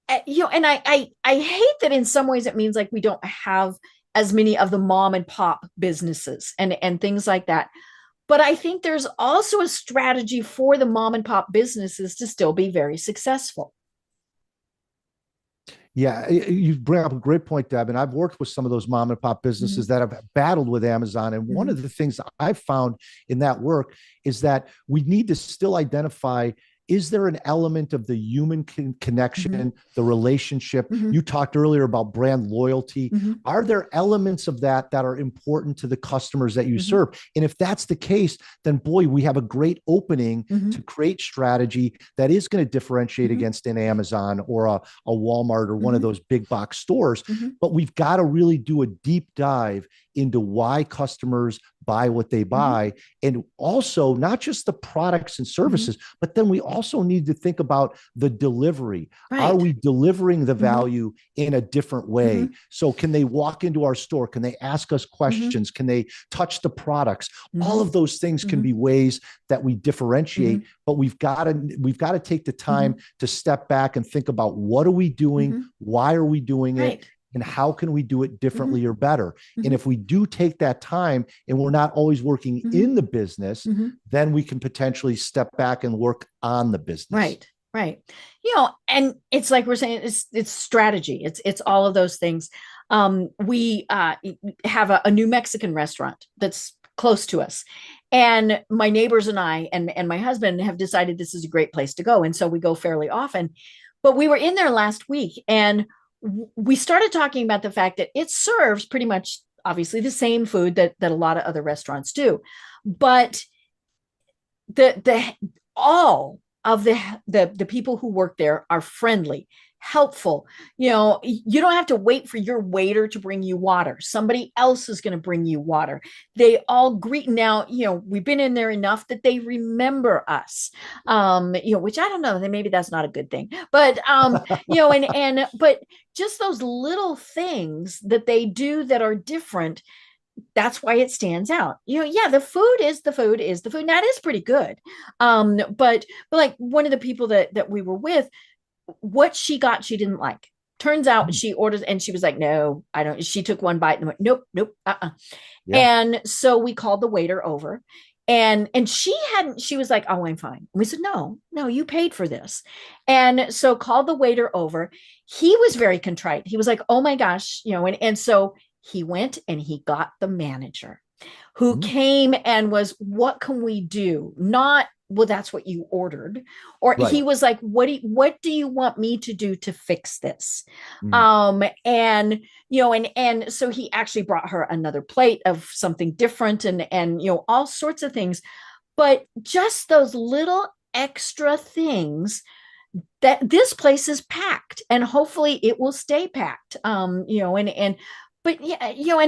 I hate that in some ways it means like we don't have as many of the mom and pop businesses and things like that. But I think there's also a strategy for the mom and pop businesses to still be very successful. Yeah, you bring up a great point, Deb. And I've worked with some of those mom and pop businesses that have battled with Amazon. And one of the things I've found in that work is that we need to still identify, is there an element of the human connection, the relationship? You talked earlier about brand loyalty. Are there elements of that that are important to the customers that you serve? And if that's the case, then boy, we have a great opening to create strategy that is going to differentiate against an Amazon or a Walmart or one of those big box stores. But we've got to really do a deep dive into why customers buy what they buy. And also not just the products and services, but then we also need to think about the delivery. Right. Are we delivering the value in a different way? So can they walk into our store? Can they ask us questions? Can they touch the products? All of those things can be ways that we differentiate, but we've got to take the time to step back and think about, what are we doing? Why are we doing it? And how can we do it differently or better? And if we do take that time and we're not always working in the business, then we can potentially step back and work on the business. Right. Right. And it's like we're saying, it's strategy. It's all of those things. We have a New Mexican restaurant that's close to us. And my neighbors and I and my husband have decided this is a great place to go. And so we go fairly often. But we were in there last week and we started talking about the fact that it serves pretty much obviously the same food that a lot of other restaurants do, but all of the people who work there are friendly, helpful. You don't have to wait for your waiter to bring you water. Somebody else is going to bring you water. They all greet. Now, we've been in there enough that they remember us, which I don't know, maybe that's not a good thing, but, but just those little things that they do that are different. That's why it stands out. The food is the food is the food. And that is pretty good. But like one of the people that we were with, what she got, she didn't like. Turns out she orders and she was like, no, I don't. She took one bite and went, nope. Yeah. And so we called the waiter over and she was like, oh, I'm fine. And we said, no, you paid for this. And so called the waiter over. He was very contrite. He was like, oh my gosh, and so he went and he got the manager who came and was, what can we do? Not, well, that's what you ordered. Or he was like, what do you want me to do to fix this? And so he actually brought her another plate of something different and all sorts of things. But just those little extra things that this place is packed and hopefully it will stay packed. But yeah,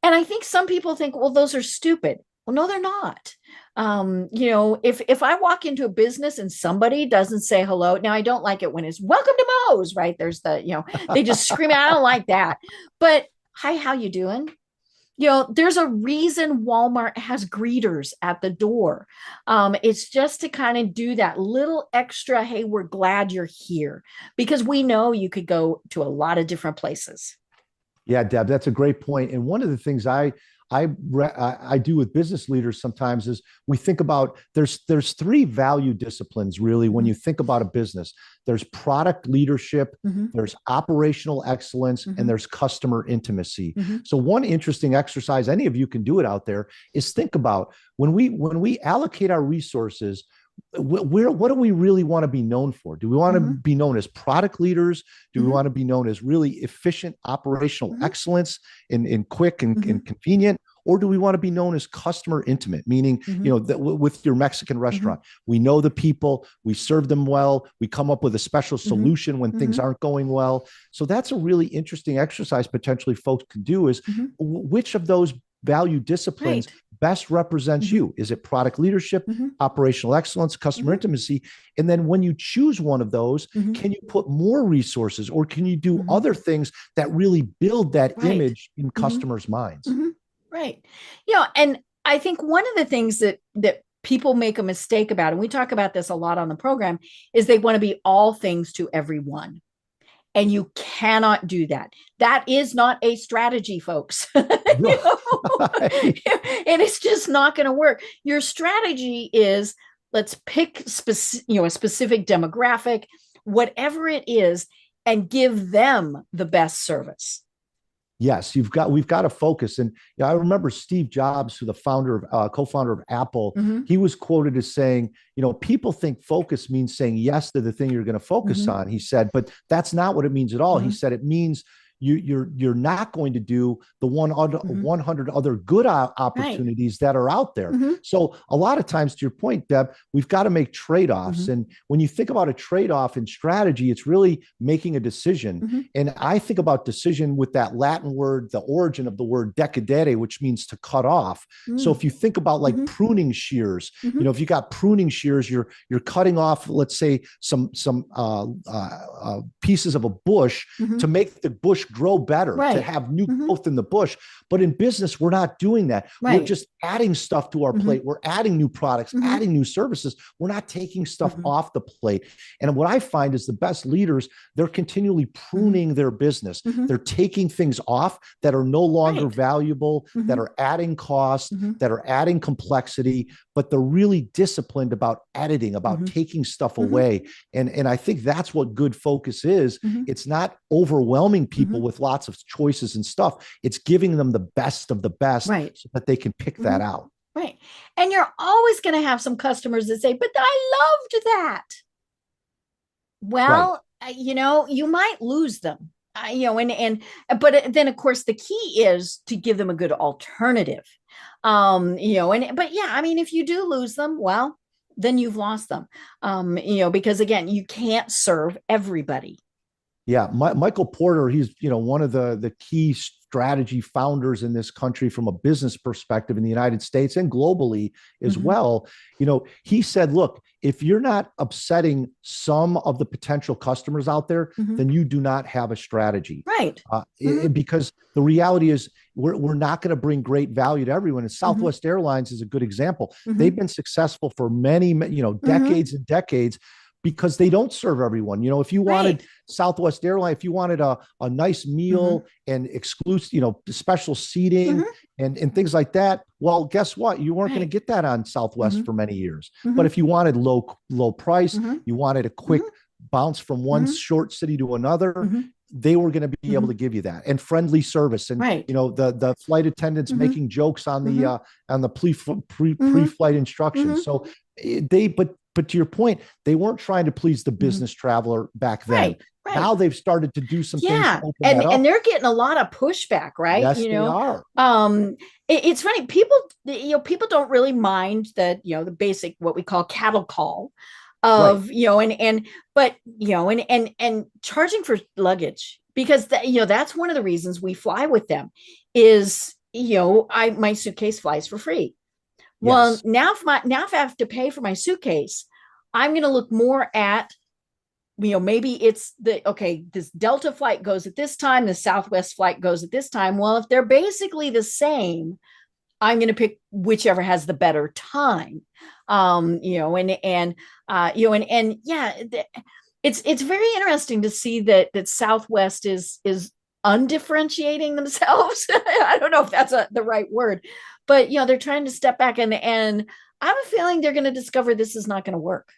and I think some people think, well, those are stupid. Well, no, they're not. If I walk into a business and somebody doesn't say hello, now I don't like it when it's welcome to Moe's, right? There's they just scream out. I don't like that. But hi, how you doing? There's a reason Walmart has greeters at the door. It's just to kind of do that little extra, hey, we're glad you're here, because we know you could go to a lot of different places. Yeah, Deb, that's a great point. And one of the things I do with business leaders sometimes is we think about there's three value disciplines really when you think about a business. There's product leadership, there's operational excellence, and there's customer intimacy. So one interesting exercise, any of you can do it out there, is think about when we allocate our resources, what do we really want to be known for? Do we want to be known as product leaders? Do we want to be known as really efficient operational excellence and quick and convenient? Or do we want to be known as customer intimate, meaning, with your Mexican restaurant, we know the people, we serve them well, we come up with a special solution when things aren't going well. So that's a really interesting exercise potentially folks can do is which of those value disciplines best represents you? Is it product leadership, operational excellence, customer intimacy? And then when you choose one of those, can you put more resources or can you do other things that really build that image in customers' minds? Right. And I think one of the things that people make a mistake about, and we talk about this a lot on the program, is they want to be all things to everyone. And you cannot do that. That is not a strategy, folks. And it's just not going to work. Your strategy is, let's pick a specific demographic, whatever it is, and give them the best service. Yes, we've got to focus. And I remember Steve Jobs, who the co-founder of Apple, he was quoted as saying, people think focus means saying yes to the thing you're going to focus on. He said, but that's not what it means at all. He said it means you're not going to do the 100 other good opportunities that are out there. So a lot of times, to your point, Deb, we've got to make trade-offs. And when you think about a trade-off in strategy, it's really making a decision. And I think about decision with that Latin word, the origin of the word decadere, which means to cut off. So if you think about like pruning shears, if you got pruning shears, you're cutting off, let's say, some pieces of a bush to make the bush grow better, to have new growth in the bush. But in business, we're not doing that. We're just adding stuff to our plate. We're adding new products, adding new services. We're not taking stuff off the plate. And what I find is the best leaders, they're continually pruning their business. They're taking things off that are no longer valuable, that are adding cost, that are adding complexity, but they're really disciplined about editing, about taking stuff away. And I think that's what good focus is. It's not overwhelming people with lots of choices and stuff. It's giving them the best of the best so that they can pick that out. Right. And you're always going to have some customers that say, but I loved that. Well, you might lose them, but then of course the key is to give them a good alternative. If you do lose them, well, then you've lost them. Because again, you can't serve everybody. Yeah, Michael Porter, he's one of the key strategy founders in this country from a business perspective in the United States and globally as well. He said, look, if you're not upsetting some of the potential customers out there, then you do not have a strategy. Right. Because the reality is we're not going to bring great value to everyone. And Southwest Airlines is a good example. They've been successful for many, decades and decades, because they don't serve everyone. If you wanted Southwest Airlines, if you wanted a nice meal and exclusive, special seating and things like that, well, guess what? You weren't going to get that on Southwest for many years. But if you wanted low price, you wanted a quick bounce from one short city to another, they were going to be able to give you that, and friendly service, and the flight attendants making jokes on the pre-flight instructions. So but to your point, they weren't trying to please the business traveler back then. Right. Now they've started to do some things to open that up. And they're getting a lot of pushback, right? Yes, they are. It's funny. People don't really mind the basic, what we call cattle call of, but charging for luggage, because that's one of the reasons we fly with them is, my suitcase flies for free. Well, yes. Now if I have to pay for my suitcase, I'm going to look more at, maybe it's this Delta flight goes at this time, the Southwest flight goes at this time. Well, if they're basically the same, I'm going to pick whichever has the better time. It's very interesting to see that Southwest is undifferentiating themselves. I don't know if that's the right word, but they're trying to step back, and I have a feeling they're going to discover this is not going to work.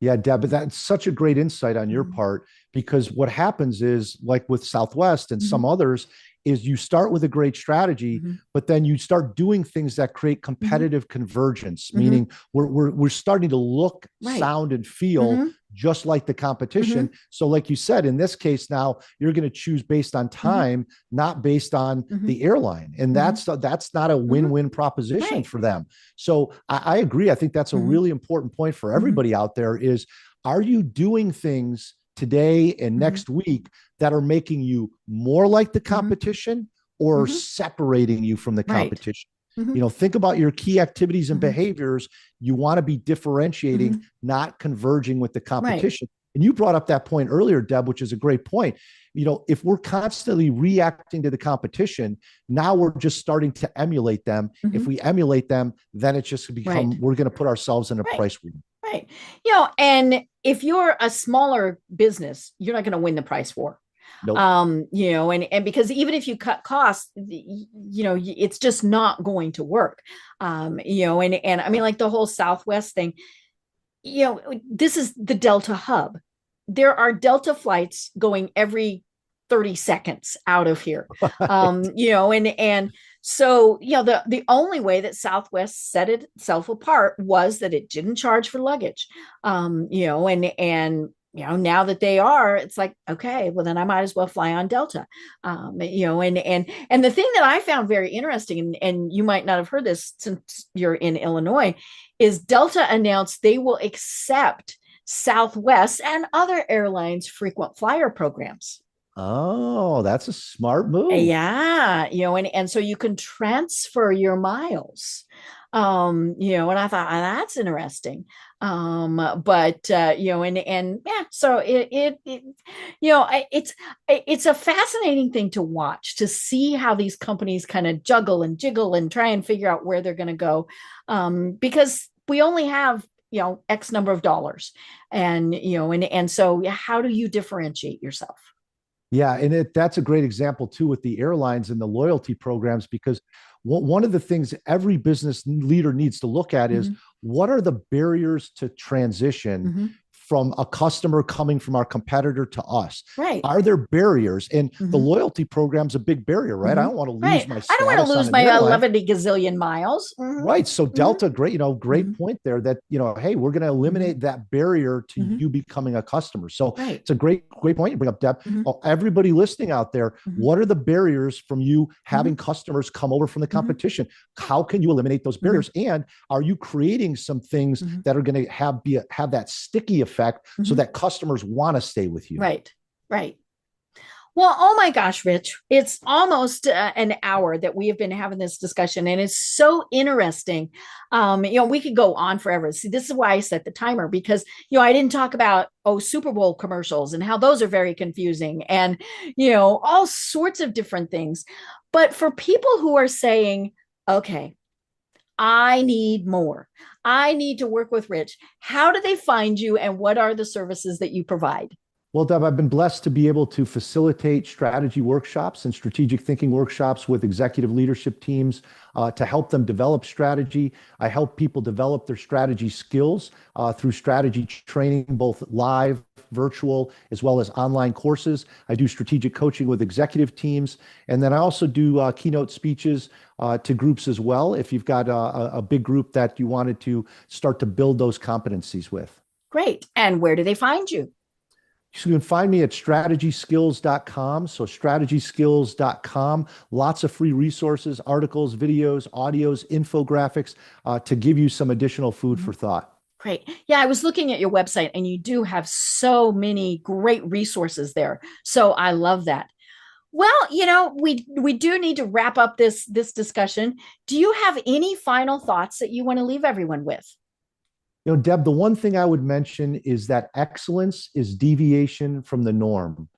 Yeah, Deb, but that's such a great insight on your part, because what happens is, like with Southwest and some others, is you start with a great strategy, but then you start doing things that create competitive convergence, meaning we're starting to look, sound, and feel just like the competition. So like you said, in this case, now you're going to choose based on time, not based on the airline. And that's not a win-win proposition for them. So I agree. I think that's a really important point for everybody out there is, are you doing things today and next week that are making you more like the competition or separating you from the competition? Think about your key activities and behaviors. You want to be differentiating, not converging with the competition. And you brought up that point earlier, Deb, which is a great point. If we're constantly reacting to the competition, now we're just starting to emulate them. If we emulate them, then it's just become, we're going to put ourselves in a price war. Right. And if you're a smaller business, you're not going to win the price war. Nope. And because even if you cut costs, it's just not going to work. And I mean, like the whole Southwest thing, this is the Delta hub. There are Delta flights going every 30 seconds out of here. And so, the only way that Southwest set itself apart was that it didn't charge for luggage. Now that they are, it's like, okay, well then I might as well fly on Delta. And the thing that I found very interesting, and you might not have heard this since you're in Illinois, is Delta announced they will accept Southwest and other airlines' frequent flyer programs. Oh, that's a smart move. Yeah. And so you can transfer your miles. And I thought, that's interesting. So it's a fascinating thing to watch, to see how these companies kind of juggle and jiggle and try and figure out where they're going to go. Because we only have, X number of dollars, and so how do you differentiate yourself? Yeah. And that's a great example too, with the airlines and the loyalty programs, because one of the things every business leader needs to look at is, what are the barriers to transition from a customer coming from our competitor to us? Right. Are there barriers? And the loyalty program's a big barrier, right? I don't want to lose my status. I don't want to lose my 11 gazillion miles. Right. So Delta, great point there that, hey, we're going to eliminate that barrier to you becoming a customer. So it's a great point you bring up, Deb. Everybody listening out there, what are the barriers from you having customers come over from the competition? How can you eliminate those barriers? And are you creating some things that are going to have that sticky effect so that customers want to stay with you? Right. Well, oh my gosh, Rich, it's almost an hour that we have been having this discussion, and it's so interesting. We could go on forever. See, this is why I set the timer, because, I didn't talk about, Super Bowl commercials and how those are very confusing and, all sorts of different things. But for people who are saying, okay, I need more, I need to work with Rich, how do they find you, and what are the services that you provide? Well, Deb, I've been blessed to be able to facilitate strategy workshops and strategic thinking workshops with executive leadership teams to help them develop strategy. I help people develop their strategy skills through strategy training, both live, virtual, as well as online courses. I do strategic coaching with executive teams. And then I also do keynote speeches to groups as well, if you've got a big group that you wanted to start to build those competencies with. Great. And where do they find you? So you can find me at strategyskills.com. So strategyskills.com, lots of free resources, articles, videos, audios, infographics to give you some additional food for thought. Great. Yeah, I was looking at your website, and you do have so many great resources there. So I love that. Well, we do need to wrap up this discussion. Do you have any final thoughts that you want to leave everyone with? Deb, the one thing I would mention is that excellence is deviation from the norm.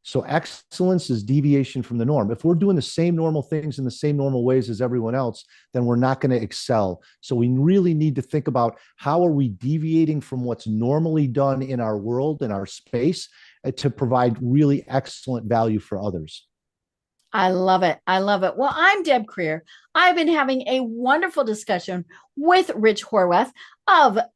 So excellence is deviation from the norm. If we're doing the same normal things in the same normal ways as everyone else, then we're not going to excel. So we really need to think about, how are we deviating from what's normally done in our world, in our space, to provide really excellent value for others. I love it. Well, I'm Deb Creer. I've been having a wonderful discussion with Rich Horwath.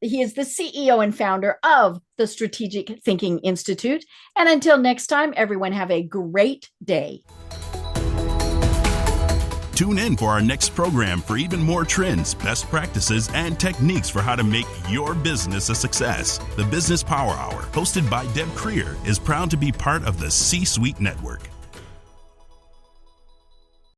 He is the CEO and founder of the Strategic Thinking Institute. And until next time, everyone have a great day. Tune in for our next program for even more trends, best practices, and techniques for how to make your business a success. The Business Power Hour, hosted by Deb Creer, is proud to be part of the C-Suite Network.